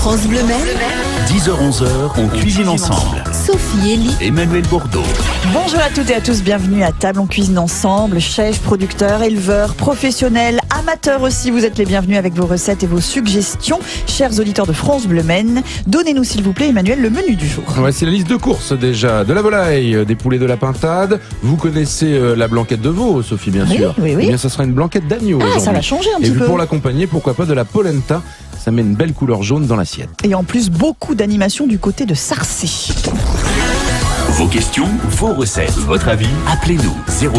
France Bleu Maine, 10h-11h, on cuisine ensemble. Sophie Elie, Emmanuel Bordeaux. Bonjour à toutes et à tous, bienvenue à table, on cuisine ensemble, chefs, producteurs, éleveurs, professionnels, amateurs aussi, vous êtes les bienvenus avec vos recettes et vos suggestions. Chers auditeurs de France Bleu Maine, donnez-nous s'il vous plaît Emmanuel le menu du jour. Ouais, c'est la liste de courses déjà, de la volaille, des poulets de la pintade, vous connaissez la blanquette de veau, Sophie bien sûr. Oui. Eh bien ça sera une blanquette d'agneau aujourd'hui. Ça va changer un petit peu. Et pour l'accompagner, pourquoi pas de la polenta, ça met une belle couleur jaune dans l'assiette. Et en plus beaucoup d'animation du côté de Sarcé. Vos questions, vos recettes, votre avis, appelez-nous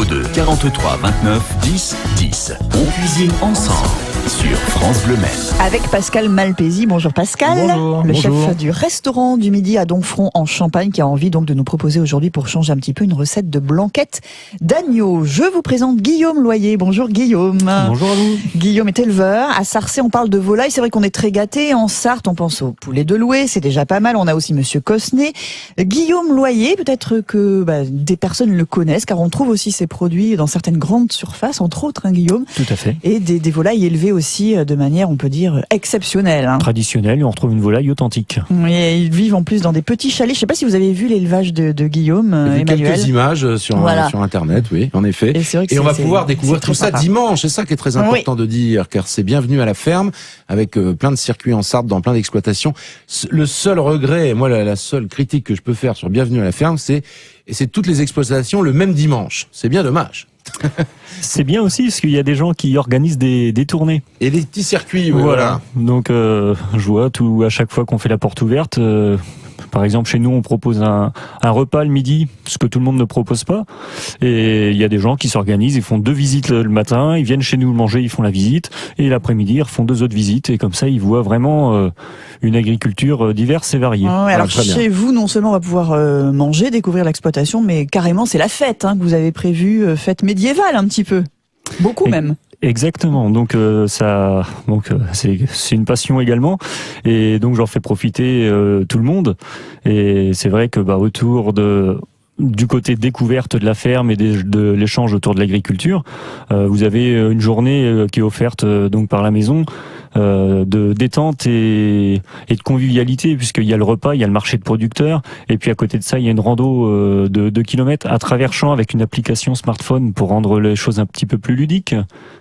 02 43 29 10 10. On cuisine ensemble sur France Bleu Maine. Avec Pascal Malpézy. Bonjour Pascal. Bonjour. Le Bonjour. chef du restaurant du Midi à Domfront en Champagne qui a envie donc de nous proposer aujourd'hui pour changer un petit peu une recette de blanquette d'agneau. Je vous présente Guillaume Loyer. Bonjour Guillaume. Bonjour à vous. Guillaume est éleveur. À Sarcé, on parle de volaille. C'est vrai qu'on est très gâtés. En Sarthe, on pense au poulet de Loué. C'est déjà pas mal. On a aussi Monsieur Cosnet. Guillaume Loyer, peut-être que des personnes le connaissent car on trouve aussi ses produits dans certaines grandes surfaces, entre autres, hein, Guillaume. Tout à fait. Et des volailles élevées aussi de manière, on peut dire, exceptionnelle. Hein. Traditionnel, et on retrouve une volaille authentique. Et ils vivent en plus dans des petits chalets. Je sais pas si vous avez vu l'élevage de Guillaume, J'ai vu Emmanuel. quelques images sur Internet, oui, en effet. Et, c'est vrai que on va c'est pouvoir découvrir très tout ça sympa. dimanche. C'est ça qui est très important de dire, car c'est bienvenue à la ferme, avec plein de circuits en Sarthe, dans plein d'exploitations. Le seul regret, moi la seule critique que je peux faire sur Bienvenue à la ferme, c'est toutes les exploitations le même dimanche. C'est bien dommage. C'est bien aussi parce qu'il y a des gens qui organisent des tournées. Et des petits circuits, oui, Voilà. Donc je vois à chaque fois qu'on fait la porte ouverte. Par exemple, chez nous, on propose un repas le midi, ce que tout le monde ne propose pas. Et il y a des gens qui s'organisent, ils font 2 visites le matin, ils viennent chez nous manger, ils font la visite. Et l'après-midi, ils refont 2 autres visites. Et comme ça, ils voient vraiment une agriculture diverse et variée. Ouais, alors très bien. chez vous, non seulement on va pouvoir manger, découvrir l'exploitation, mais carrément c'est la fête que vous avez prévue, fête médiévale un petit peu. Beaucoup même. Exactement. Donc c'est une passion également, et donc j'en fais profiter tout le monde. Et c'est vrai que autour du côté découverte de la ferme et de l'échange autour de l'agriculture, vous avez une journée qui est offerte donc par la maison de détente et de convivialité, puisqu'il y a le repas, il y a le marché de producteurs, et puis à côté de ça il y a une rando de 2 kilomètres à travers champs avec une application smartphone pour rendre les choses un petit peu plus ludiques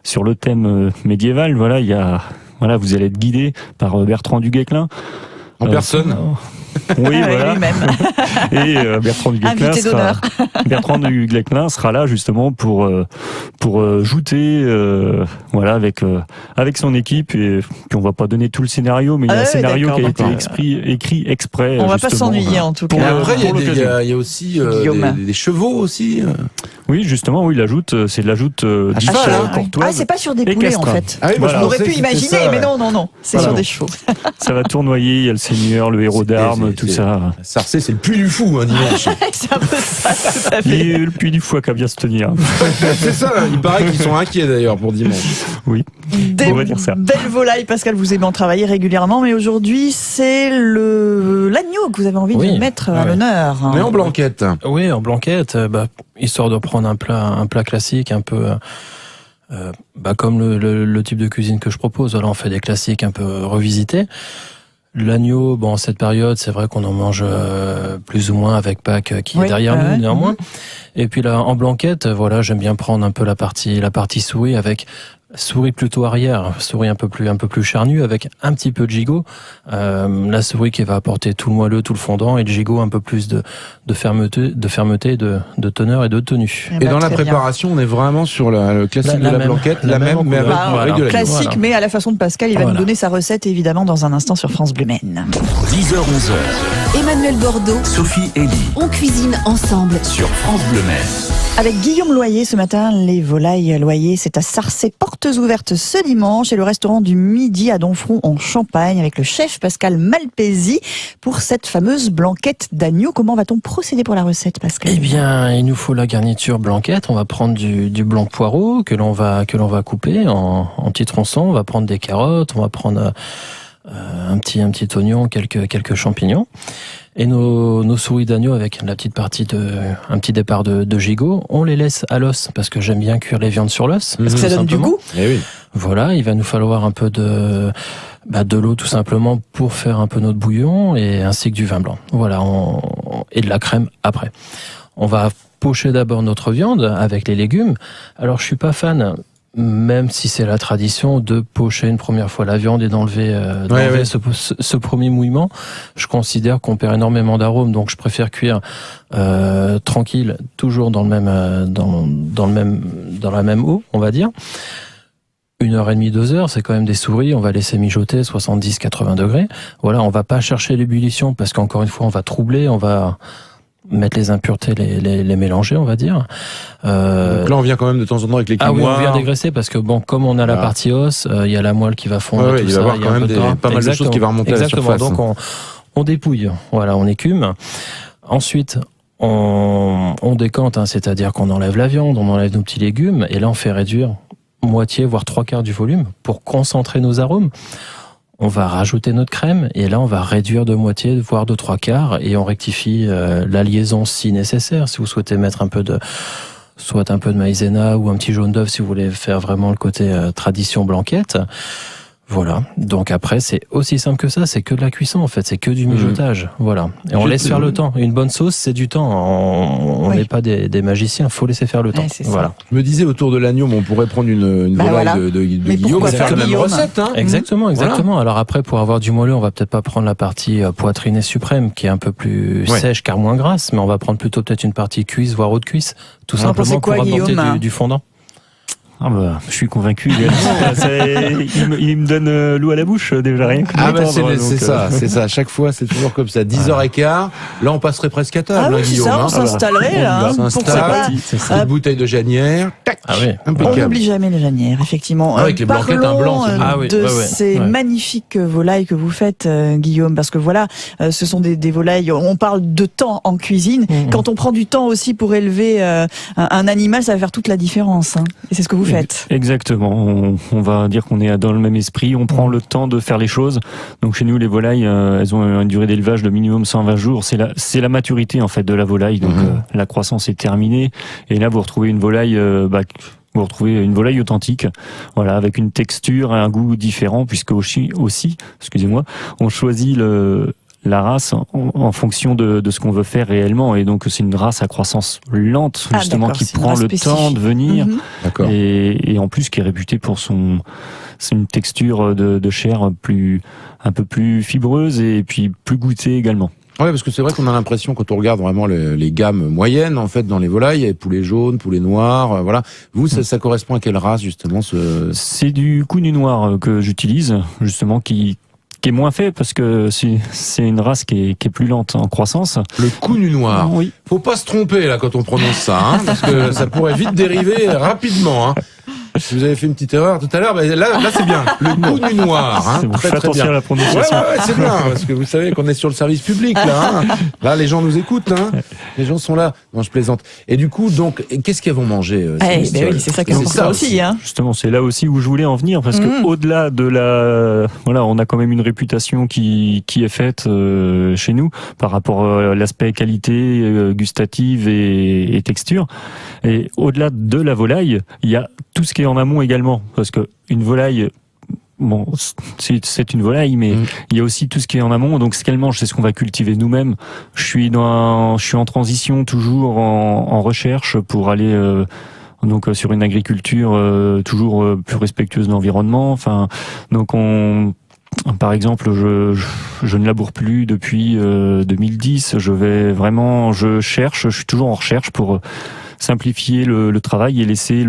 sur le thème médiéval. Voilà, vous allez être guidé par Bertrand du Guesclin. En personne. Oui, voilà. Lui-même. Et Bertrand du Guesclin Invité d'honneur. Bertrand du Guesclin sera là justement pour jouter avec son équipe, et puis on va pas donner tout le scénario, mais il y a un scénario qui a été écrit exprès. On va pas justement, s'ennuyer en tout pour cas. Et après, pour l'occasion. il y a aussi Guillaume. des chevaux aussi. Oui, justement, oui, c'est de l'ajoute À du cheval, cheval hein. courtoise. C'est pas sur des et poulets en castrat. fait. Ah oui, moi, Voilà. je On aurait pensais pu que c'était imaginer, ça, mais non, c'est Voilà. sur des chevaux. Ça va tournoyer, il y a le seigneur, le héros d'armes, tout ça. Sarcé, c'est le puits du fou, dimanche. C'est un peu ça, tout à fait. Et le puits du foie qui a bien se tenir. C'est ça, il paraît qu'ils sont inquiets d'ailleurs pour dimanche. Oui. Des On va dire ça. belles volailles, Pascal, vous aimez en travailler régulièrement, mais aujourd'hui, c'est l'agneau que vous avez envie de mettre à l'honneur. Mais en blanquette. Oui, en blanquette, histoire de prendre un plat classique, un peu comme le type de cuisine que je propose. Voilà, on fait des classiques un peu revisités. L'agneau, en cette période, c'est vrai qu'on en mange plus ou moins avec Pâques qui est derrière nous, néanmoins. Et puis là, en blanquette, voilà, j'aime bien prendre un peu la partie souris avec souris plutôt arrière, souris un peu plus charnue avec un petit peu de gigot. La souris qui va apporter tout le moelleux, tout le fondant, et le gigot un peu plus de fermeté, de teneur et de tenue. Et dans la préparation, on est vraiment sur le classique de la blanquette, la même, mais avec de l'agneau. Classique, Voilà. mais à la façon de Pascal, il va nous donner sa recette évidemment dans un instant sur France Bleu Maine. 10h-11h, Emmanuel Bordeaux, Sophie Elie on cuisine ensemble. sur France Bleu Maine. Avec Guillaume Loyer ce matin, les volailles Loyer, c'est à Sarcé, portes ouvertes ce dimanche, et le restaurant du Midi à Domfront en Champagne avec le chef Pascal Malpézy pour cette fameuse blanquette d'agneau. Comment va-t-on procéder pour la recette, Pascal? Eh bien, il nous faut la garniture blanquette. On va prendre du blanc de poireau que l'on va couper en petits tronçons. On va prendre des carottes, on va prendre un petit oignon, quelques champignons. Et nos souris d'agneau avec la petite partie un petit départ de gigot, on les laisse à l'os parce que j'aime bien cuire les viandes sur l'os. Parce que ça donne du goût. Eh oui. Voilà, il va nous falloir un peu de l'eau tout simplement pour faire un peu notre bouillon et ainsi que du vin blanc. Voilà, et de la crème après. On va pocher d'abord notre viande avec les légumes. Alors je suis pas fan, même si c'est la tradition, de pocher une première fois la viande et d'enlever ce premier mouillement. Je considère qu'on perd énormément d'arômes, donc je préfère cuire tranquille, toujours dans la même eau, on va dire. 1h30, 2h, c'est quand même des souris, on va laisser mijoter 70-80 degrés. Voilà, on va pas chercher l'ébullition parce qu'encore une fois, on va troubler, on va mettre les impuretés, les mélanger, on va dire. Donc là, on vient quand même de temps en temps avec les Ah oui, on vient dégraisser parce que bon, comme on a la partie os, il y a la moelle qui va fondre. Il va y avoir quand même pas mal de choses qui vont remonter à la surface. Donc on dépouille, voilà, on écume. Ensuite, on décante, c'est-à-dire qu'on enlève la viande, on enlève nos petits légumes, et là on fait réduire moitié, voire 3/4 du volume pour concentrer nos arômes. On va rajouter notre crème et là on va réduire de moitié, voire de 3/4, et on rectifie la liaison si nécessaire. Si vous souhaitez mettre soit un peu de maïzena ou un petit jaune d'œuf si vous voulez faire vraiment le côté tradition blanquette. Voilà. Donc après, c'est aussi simple que ça. C'est que de la cuisson, en fait. C'est que du mijotage. Voilà. Et on laisse faire le temps. Une bonne sauce, c'est du temps. On n'est pas des magiciens. Faut laisser faire le temps. Voilà. Je me disais autour de l'agneau, on pourrait prendre une volaille de Guillaume et faire la même recette. Hein. Exactement. Voilà. Alors après, pour avoir du moelleux, on va peut-être pas prendre la partie poitrine suprême, qui est un peu plus sèche car moins grasse, mais on va prendre plutôt peut-être une partie cuisse, voire haute cuisse, tout simplement pour apporter du fondant. Ah bah, je suis convaincu. Il me donne l'eau à la bouche déjà rien que c'est ça. À chaque fois, c'est toujours comme ça. 10h15. Là, on passerait presque à table, Guillaume. Ça, on s'installerait là. On s'installe. Une bouteille de Janière. Tac. On n'oublie jamais les Janières, effectivement. Avec les blanquettes, un blanc. De ces magnifiques volailles que vous faites, Guillaume, parce que voilà, ce sont des volailles. On parle de temps en cuisine. Quand on prend du temps aussi pour élever un animal, ça va faire toute la différence. Et c'est ce que vous faites. Exactement. On va dire qu'on est dans le même esprit. On prend le temps de faire les choses. Donc chez nous, les volailles, elles ont une durée d'élevage de minimum 120 jours. C'est la maturité en fait de la volaille. Donc la croissance est terminée. Et là, vous retrouvez une volaille. Vous retrouvez une volaille authentique, voilà, avec une texture et un goût différent, puisque aussi, excusez-moi, on choisit la race en fonction de ce qu'on veut faire réellement, et donc c'est une race à croissance lente justement qui prend le temps de venir et en plus qui est réputée pour c'est une texture de chair un peu plus fibreuse et puis plus goûtée également. Ouais, parce que c'est vrai qu'on a l'impression, quand on regarde vraiment les gammes moyennes, en fait, dans les volailles, il y a poulet jaune, poulet noir, voilà. Vous, ça correspond à quelle race, justement, C'est du Cugno noir que j'utilise, justement, qui est moins fait parce que c'est une race qui est plus lente en croissance. Le Cugno noir. Oui. Faut pas se tromper, là, quand on prononce ça, parce que ça pourrait vite dériver rapidement, Si vous avez fait une petite erreur tout à l'heure, là c'est bien. Le Cugno noir, très très bien. À la prononciation. Ouais, c'est bien, parce que vous savez qu'on est sur le service public là. Là, les gens nous écoutent, Les gens sont là. Non, je plaisante. Et du coup, donc, qu'est-ce qu'ils vont manger oui, c'est ça qui est important aussi. Justement, c'est là aussi où je voulais en venir, parce que au-delà de on a quand même une réputation qui est faite chez nous par rapport à l'aspect qualité gustative et texture. Et au-delà de la volaille, il y a tout ce qui est en amont également, parce que une volaille, bon, c'est une volaille, mais il y a aussi tout ce qui est en amont. Donc ce qu'elle mange, c'est ce qu'on va cultiver nous-mêmes. Je suis en transition, toujours en recherche pour aller donc sur une agriculture toujours plus respectueuse de l'environnement. Enfin, donc par exemple, je ne laboure plus depuis 2010. Je suis toujours en recherche pour simplifier le travail et laisser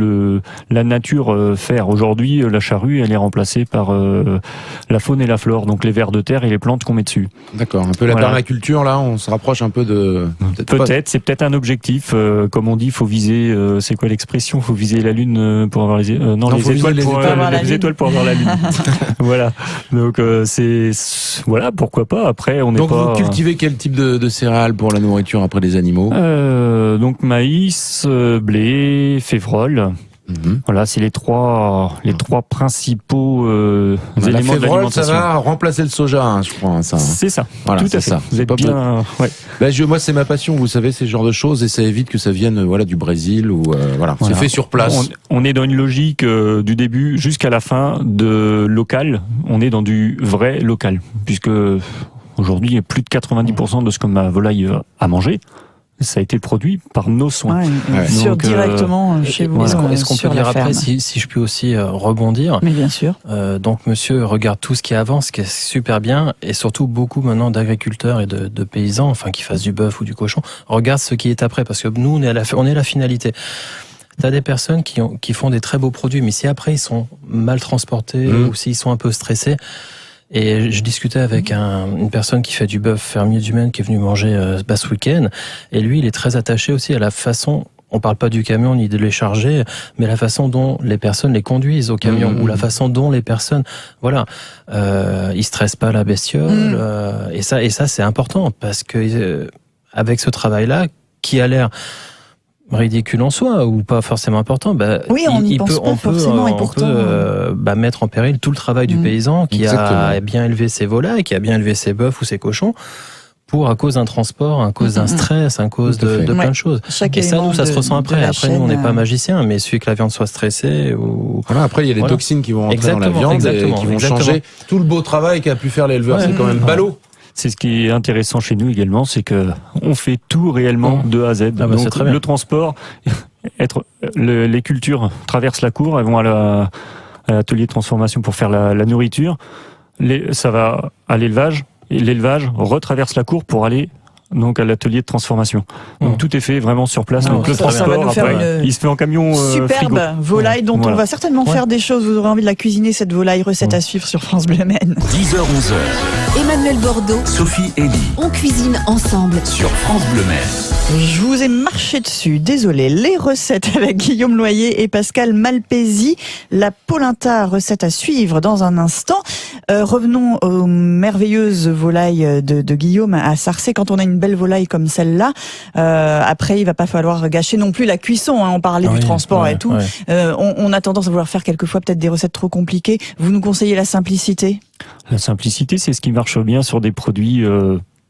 la nature faire. Aujourd'hui, la charrue, elle est remplacée par la faune et la flore, donc les vers de terre et les plantes qu'on met dessus. D'accord, un peu la permaculture, là, on se rapproche un peu de... C'est peut-être un objectif. Comme on dit, il faut viser... c'est quoi l'expression ? Il faut viser la lune pour avoir les étoiles pour avoir la lune. Voilà. Donc, pourquoi pas. Après, on n'est pas... Donc, vous cultivez quel type de céréales pour la nourriture après les animaux ? Donc, maïs, blé, févrole. Voilà, c'est les trois principaux éléments la de févrole, l'alimentation. ça va remplacer le soja, hein, je crois. Ça, hein. C'est ça. Voilà, tout à c'est fait. ça. Vous C'est êtes pas bien. Ouais. Moi, c'est ma passion, vous savez, ces genres de choses, et ça évite que ça vienne, du Brésil ou voilà. Voilà. C'est fait sur place. On est dans une logique du début jusqu'à la fin de local. On est dans du vrai local, puisque aujourd'hui, plus de 90% de ce que ma volaille a mangé, ça a été produit par nos soins. Donc, directement chez vous. Est-ce qu'on peut dire après, si je peux aussi rebondir? Mais bien sûr. Donc monsieur regarde tout ce qui avance, ce qui est super bien, et surtout beaucoup maintenant d'agriculteurs et de paysans, enfin qui fassent du bœuf ou du cochon, regarde ce qui est après, parce que nous on est la finalité. T'as des personnes qui font des très beaux produits, mais si après ils sont mal transportés ou s'ils sont un peu stressés. Et je discutais avec une personne qui fait du bœuf fermier du Maine qui est venu manger ce week-end, et lui il est très attaché aussi à la façon, on parle pas du camion ni de les charger, mais la façon dont les personnes les conduisent au camion, ou la façon dont les personnes, ils stressent pas la bestiole, et ça c'est important, parce que avec ce travail-là qui a l'air ridicule en soi ou pas forcément important, on peut mettre en péril tout le travail du paysan qui a bien élevé ses volailles, qui a bien élevé ses bœufs ou ses cochons, à cause d'un transport, à cause d'un stress, à cause de plein de choses. Et ça, nous, ça se ressent après. Après, nous, on n'est pas magiciens, mais il suffit que la viande soit stressée ou... Voilà, après, il y a les toxines qui vont rentrer dans la viande et qui vont changer tout le beau travail qu'a pu faire l'éleveur. C'est quand même ballot. C'est ce qui est intéressant chez nous également, c'est que on fait tout réellement de A à Z. Donc le transport, les cultures traversent la cour, elles vont à l'atelier de transformation pour faire la nourriture. Ça va à l'élevage, et l'élevage retraverse la cour pour aller donc à l'atelier de transformation. Donc tout est fait vraiment sur place. Donc le transport, après, il se fait en camion superbe frigo. Volaille dont on va certainement faire des choses. Vous aurez envie de la cuisiner, cette volaille. Recette à suivre sur France Bleu Maine. 10h-11h. Emmanuel Bordeaux, Sophie Elie. on cuisine ensemble. Sur France Bleu Maine. Je vous ai marché dessus, désolé. Les recettes avec Guillaume Loyer et Pascal Malpesi. La polenta, recette à suivre dans un instant. Revenons aux merveilleuses volailles de Guillaume à Sarcey. Quand on a une belle volaille comme celle-là, après il va pas falloir gâcher non plus la cuisson. On parlait du transport et tout. On a tendance à vouloir faire quelquefois peut-être des recettes trop compliquées. Vous nous conseillez la simplicité? La simplicité, c'est ce qui marche bien sur des produits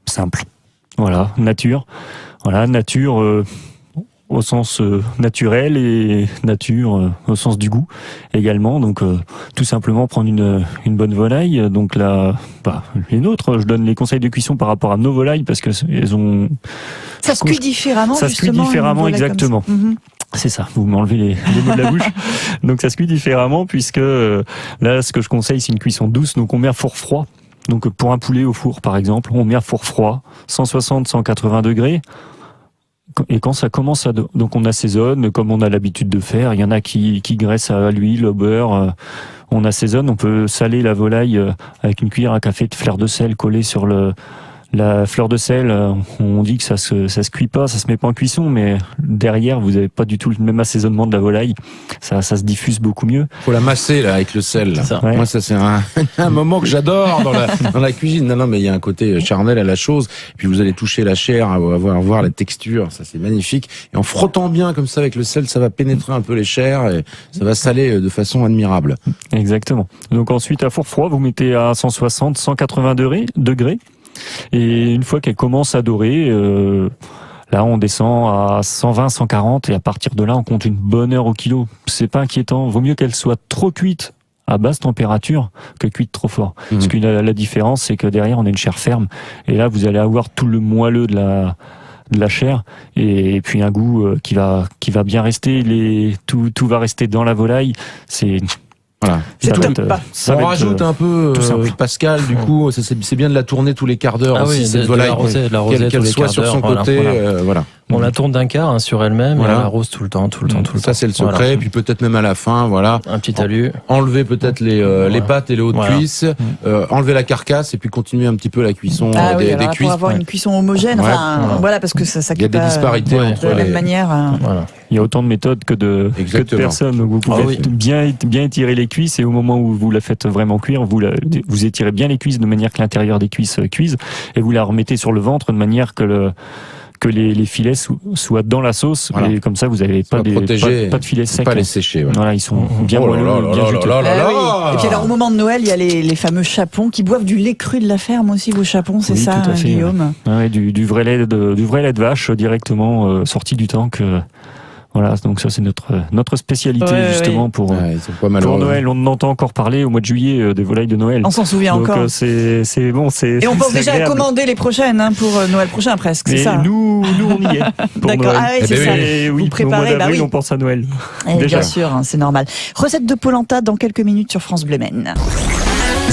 simples. Voilà, nature. Voilà, nature au sens naturel et nature au sens du goût également. Donc tout simplement prendre une bonne volaille. Donc là, les nôtres, je donne les conseils de cuisson par rapport à nos volailles parce que elles ont... Ça se cuit différemment. Ça se cuit différemment, exactement. C'est ça, vous m'enlevez les mots de la bouche. Donc ça se cuit différemment puisque là, ce que je conseille, c'est une cuisson douce. Donc on met à four froid. Donc pour un poulet au four, par exemple, on met à four froid, 160-180 degrés. Et quand ça commence donc on assaisonne comme on a l'habitude de faire. Il y en a qui graissent à l'huile, au beurre. On assaisonne, on peut saler la volaille avec une cuillère à café de fleur de sel collée sur la fleur de sel. On dit que ça se cuit pas, ça se met pas en cuisson, mais derrière vous avez pas du tout le même assaisonnement de la volaille. Ça se diffuse beaucoup mieux. Faut la masser là avec le sel. Là. Ouais. Moi ça c'est un moment que j'adore dans la cuisine. Non mais il y a un côté charnel à la chose. Et puis vous allez toucher la chair, voir la texture, ça c'est magnifique. Et en frottant bien comme ça avec le sel, ça va pénétrer un peu les chairs et ça va saler de façon admirable. Exactement. Donc ensuite à four froid, vous mettez à 160-180 degrés. Et une fois qu'elle commence à dorer, là on descend à 120-140 et à partir de là on compte une bonne heure au kilo. C'est pas inquiétant. Vaut mieux qu'elle soit trop cuite à basse température que cuite trop fort. Parce que la différence c'est que derrière on a une chair ferme et là vous allez avoir tout le moelleux de la chair et puis un goût qui va bien rester. Tout va rester dans la volaille. Voilà. Ça on rajoute un peu, Pascal, du coup, c'est bien de la tourner tous les quarts d'heure aussi, cette volaille, qu'elle soit sur son côté, voilà. On la tourne d'un quart sur elle-même et on l'arrose tout le temps. Ça c'est le secret, puis peut-être même à la fin, voilà. Un petit talus. Enlever peut-être les pattes et les hautes cuisses, enlever la carcasse et puis continuer un petit peu la cuisson des cuisses. Pour avoir une cuisson homogène, voilà, parce que ça il y a des disparités entre de la même manière. Il y a autant de méthodes que de personnes. Donc vous pouvez bien étirer les cuisses et au moment où vous la faites vraiment cuire, vous étirez bien les cuisses de manière que l'intérieur des cuisses cuise et vous la remettez sur le ventre de manière que que les filets soient dans la sauce. Voilà. Et comme ça, vous avez pas de filets secs. Pas les sécher. Ouais. Voilà, ils sont bien moelleux, bien juteux. Oui. Et puis alors au moment de Noël, il y a les fameux chapons qui boivent du lait cru de la ferme aussi, vos chapons, c'est Oui, ça, tout à fait, Guillaume? Ouais, du vrai lait de vache directement sorti du tank. Voilà, donc ça c'est notre spécialité justement pour ils sont pas malheureux. pour Noël. On en entend encore parler au mois de juillet des volailles de Noël. On s'en souvient donc, encore. C'est bon, c'est. Et on pense c'est déjà à agréable. commander les prochaines pour Noël prochain presque, c'est Mais ça? nous on y est. Pour D'accord, Noël. ah oui, c'est ça. Et Vous oui, au mois préparez, bah d'avril, oui. on pense à Noël. Eh, Déjà. bien sûr, c'est normal. Recette de polenta dans quelques minutes sur France Bleu Maine.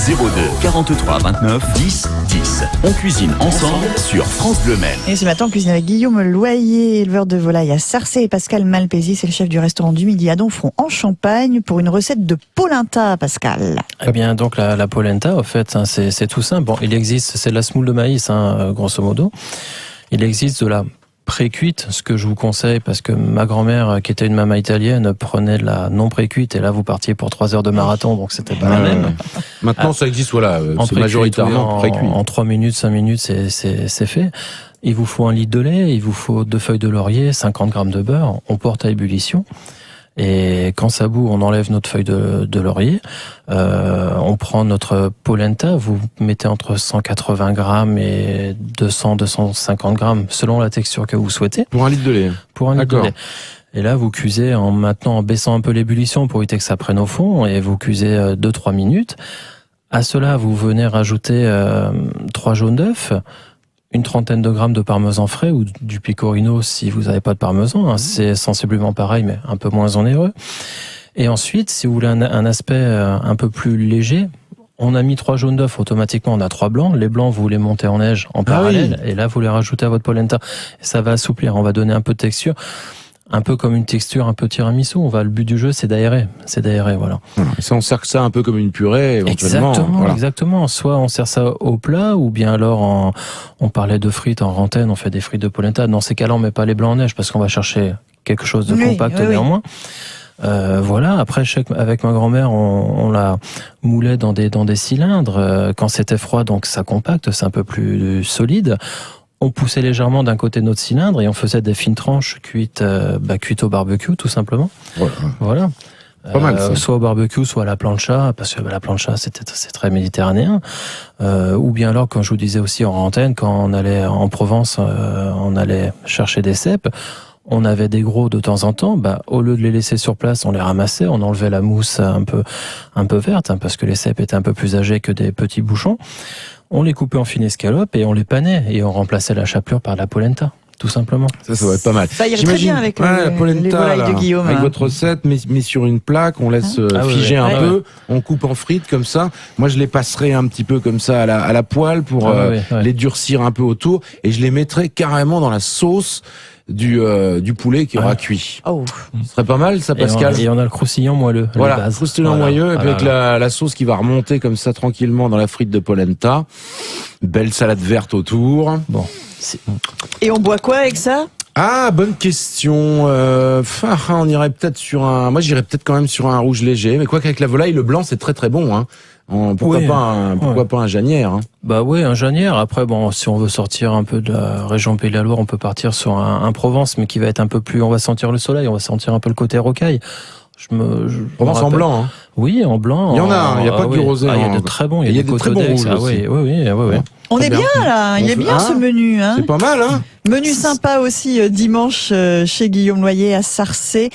02 43 29 10 10. On cuisine ensemble sur France Bleu Maine. Et ce matin, on cuisine avec Guillaume Loyer, éleveur de volaille à Sarcey, et Pascal Malpézy, c'est le chef du restaurant du Midi à Donfront en Champagne, pour une recette de polenta, Pascal. Eh bien, donc la polenta, en fait, hein, c'est tout simple. Bon, il existe, c'est de la semoule de maïs, grosso modo. Il existe de la pré-cuite, ce que je vous conseille, parce que ma grand-mère, qui était une maman italienne, prenait de la non pré-cuite, et là, vous partiez pour 3 heures de marathon, donc c'était pas la même. Maintenant, ça existe, voilà, En c'est pré-cuite, majoritairement oui, pré-cuit. en 3 minutes, 5 minutes, c'est fait. Il vous faut 1 litre de lait, il vous faut 2 feuilles de laurier, 50 grammes de beurre, on porte à ébullition. Et quand ça bout, on enlève notre feuille de laurier. On prend notre polenta. Vous mettez entre 180 grammes et 200-250 grammes, selon la texture que vous souhaitez. Pour 1 litre de lait. Pour 1 litre de D'accord. lait. Et là, vous cuisez en baissant un peu l'ébullition pour éviter que ça prenne au fond. Et vous cuisez 2-3 minutes. À cela, vous venez rajouter 3 jaunes d'œufs, une trentaine de grammes de parmesan frais ou du pecorino si vous n'avez pas de parmesan. Hein, c'est sensiblement pareil, mais un peu moins onéreux. Et ensuite, si vous voulez un aspect un peu plus léger, on a mis 3 jaunes d'œufs, automatiquement on a 3 blancs. Les blancs, vous les montez en neige en parallèle, et là vous les rajoutez à votre polenta. Et ça va assouplir, on va donner un peu de texture. Un peu comme une texture un peu tiramisu. Le but du jeu, c'est d'aérer. Voilà. Et ça, on sert que ça un peu comme une purée, éventuellement. Exactement, Voilà. exactement. Soit on sert ça au plat, ou bien alors on parlait de frites en rantaine, on fait des frites de polenta. Dans ces cas-là, on met pas les blancs en neige parce qu'on va chercher quelque chose de compact néanmoins. Voilà. Après, avec ma grand-mère, on la moulait dans des cylindres. Quand c'était froid, donc ça compacte, c'est un peu plus solide. On poussait légèrement d'un côté de notre cylindre et on faisait des fines tranches cuites au barbecue, tout simplement. Voilà. Pas mal, ça. Soit au barbecue, soit à la plancha, parce que la plancha c'est très méditerranéen. Ou bien alors, comme je vous disais aussi en antenne, quand on allait en Provence, on allait chercher des cèpes. On avait des gros de temps en temps. Au lieu de les laisser sur place, on les ramassait, on enlevait la mousse un peu verte, parce que les cèpes étaient un peu plus âgés que des petits bouchons. On les coupait en fines escalopes et on les panait et on remplaçait la chapelure par la polenta, tout simplement. Ça va être pas mal. Ça irait très bien avec la polenta, les volailles de Guillaume. Avec votre recette, mais sur une plaque, on laisse figer un peu, on coupe en frites comme ça. Moi, je les passerai un petit peu comme ça à la poêle pour les durcir un peu autour, et je les mettrai carrément dans la sauce du poulet qui aura cuit. Oh. Ce serait pas mal, ça, Pascal. Et on a le croustillant moelleux. Voilà, croustillant moelleux, et puis avec la sauce qui va remonter comme ça tranquillement dans la frite de polenta. Belle salade verte autour. Bon. Et on boit quoi avec ça? Ah, bonne question. On irait peut-être moi, j'irais peut-être quand même sur un rouge léger. Mais quoi qu'avec la volaille, le blanc, c'est très très bon. Hein. Pourquoi pas un janière, hein. Oui, un janière. Après, si on veut sortir un peu de la région Pays de la Loire, on peut partir sur un Provence, mais qui va être un peu plus. On va sentir le soleil, on va sentir un peu le côté rocaille. Provence en blanc, hein. Oui, en blanc. Il y en a, il n'y a pas que du rosé. Il y a de très bons. Il y a des très bons rouges aussi. Oui. On est bien là, il est bien ce menu. Hein. C'est pas mal, hein. Menu sympa aussi dimanche chez Guillaume Loyer à Sarcey.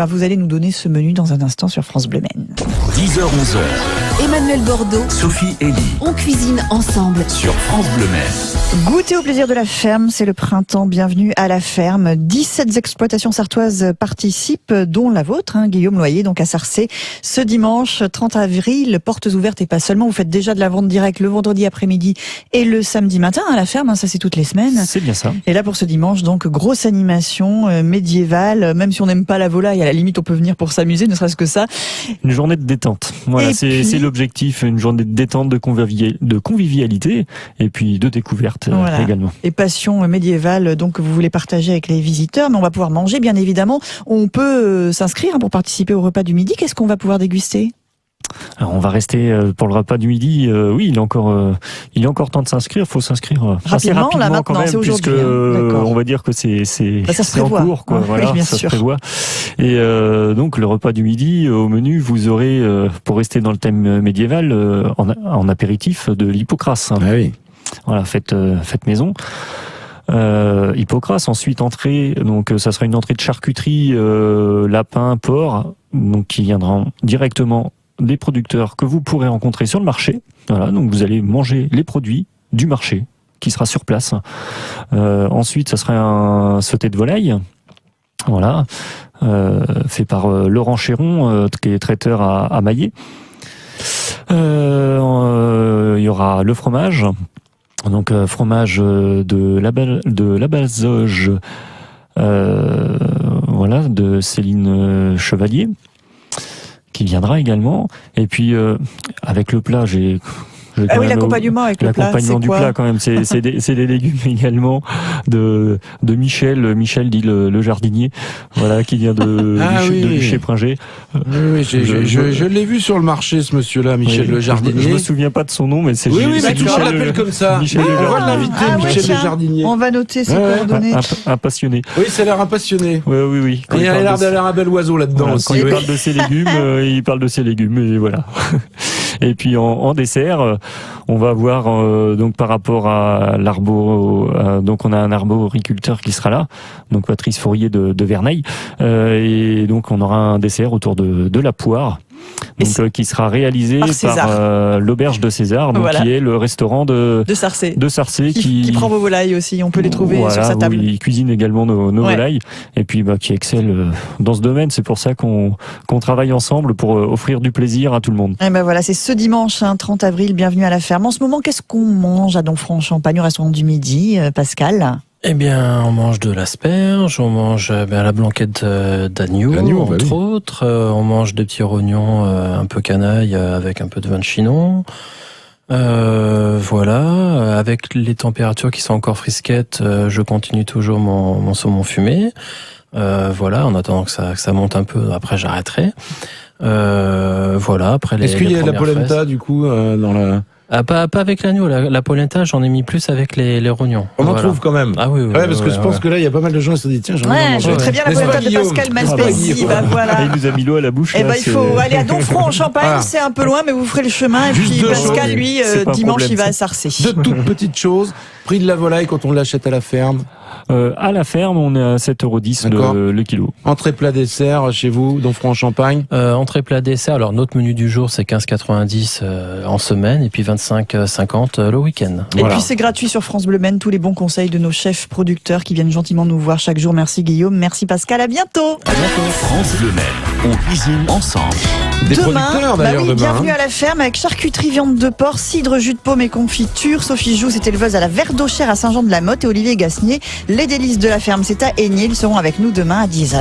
Vous allez nous donner ce menu dans un instant sur France Bleu Maine. 10h-11h. Emmanuel Bordeaux. Sophie Elie. On cuisine ensemble sur France Bleu Maine. Goûtez au plaisir de la ferme, c'est le printemps. Bienvenue à la ferme. 17 exploitations sartoises participent, dont la vôtre, Guillaume Loyer, donc à Sarcey. Ce dimanche 30 avril, portes ouvertes et pas seulement. Vous faites déjà de la vente directe le vendredi après-midi et le samedi matin à la ferme. Ça, c'est toutes les semaines. C'est bien ça. Et là, pour ce dimanche, donc, grosse animation médiévale. Même si on n'aime pas la volaille, à la limite, on peut venir pour s'amuser, ne serait-ce que ça. Une journée de détente. Voilà, c'est l'objectif. Une journée de détente, de convivialité et puis de découverte également. Et passion médiévale, donc, que vous voulez partager avec les visiteurs. Mais on va pouvoir manger, bien évidemment. On peut s'inscrire pour participer au repas du midi. Qu'est-ce qu'on va pouvoir déguster ? Alors on va rester pour le repas du midi. Oui, il est encore temps de s'inscrire. Il faut s'inscrire assez rapidement là, maintenant, quand même, c'est puisque on va dire que c'est ça se en prévoit. cours, quoi. Voilà, oui, bien ça sûr. se prévoit. Et donc le repas du midi, au menu, vous aurez, pour rester dans le thème médiéval, en apéritif de l'hypocras. Ah oui. Voilà, faites maison. Hypocras. Ensuite, entrée. Donc, ça sera une entrée de charcuterie, lapin, porc, donc qui viendront directement des producteurs que vous pourrez rencontrer sur le marché. Voilà, donc vous allez manger les produits du marché qui sera sur place. Ensuite, ça sera un sauté de volaille. Voilà, fait par Laurent Chéron, qui est traiteur à Maillet. Il y aura le fromage. Donc fromage de la Bazoge, voilà, de Céline Chevalier, qui viendra également. Et puis avec le plat, Ah oui, l'accompagnement avec le plat, l'accompagnement du plat quand même, c'est des légumes également de Michel dit le jardinier, voilà, qui vient de Luché-Pringé. Oui, je l'ai vu sur le marché, ce monsieur-là, Michel le jardinier. Je me souviens pas de son nom, mais c'est oui, mais tout le monde l'appelle comme ça. Michel on va l'inviter, Michel le jardinier. On va noter ses coordonnées. Un passionné. Oui, ça a l'air un passionné. Oui. Il a l'air d'avoir un bel oiseau là-dedans Voilà, aussi. quand il parle de ses légumes, il parle de ses légumes, et voilà. Et puis en dessert, on va voir donc par rapport à donc on a un arboriculteur qui sera là, donc Patrice Fourier de Verneil, et donc on aura un dessert autour de la poire. Donc, qui sera réalisé par l'Auberge de César, donc qui est le restaurant de Sarcé qui prend vos volailles aussi, on peut les trouver sur sa table. Il cuisine également nos volailles, et puis qui excelle dans ce domaine. C'est pour ça qu'on travaille ensemble pour offrir du plaisir à tout le monde. Et ben voilà, c'est ce dimanche 30 avril, bienvenue à la ferme. En ce moment, qu'est-ce qu'on mange à Donfront-en-Champagne, au restaurant du midi, Pascal ? Eh bien, on mange de l'asperge, on mange la blanquette d'agneau, entre autres. On mange des petits rognons un peu canaille avec un peu de vin de Chinon. Voilà. Avec les températures qui sont encore frisquettes, je continue toujours mon saumon fumé. Voilà, en attendant que ça monte un peu. Après, j'arrêterai. Voilà. Après Est-ce qu'il y a de la polenta du coup dans la... Pas avec l'agneau, la polenta, j'en ai mis plus avec les rognons. On en trouve quand même. Ah oui, parce que je pense que là, il y a pas mal de gens qui se disent tiens, j'en ai je veux très bien la polenta de Pascal Malspécy. Voilà. Il nous a mis l'eau à la bouche. Il faut aller à Donfront-en-Champagne, c'est un peu loin, mais vous ferez le chemin. Et puis Pascal, lui, dimanche, il va à Sarcé. Deux toutes petites choses. Prix de la volaille quand on l'achète à la ferme. À la ferme, on est à 7,10 € le kilo. Entrée plat dessert chez vous, Donfront-en-Champagne. Entrée plat dessert. Alors notre menu du jour, c'est 15,90 en semaine et puis 25,50 le week-end. Et puis c'est gratuit sur France Bleu Maine, tous les bons conseils de nos chefs producteurs qui viennent gentiment nous voir chaque jour. Merci Guillaume, merci Pascal, à bientôt. À bientôt. France Bleu Maine, on cuisine ensemble. Des producteurs d'ailleurs demain. Bienvenue à la ferme avec charcuterie, viande de porc, cidre, jus de pomme et confiture. Sophie Joux, c'est éleveuse à la Verdauchère à Saint-Jean-de-la-Motte, et Olivier Gasnier, les délices de la ferme, c'est à Aigné. Ils seront avec nous demain à 10h.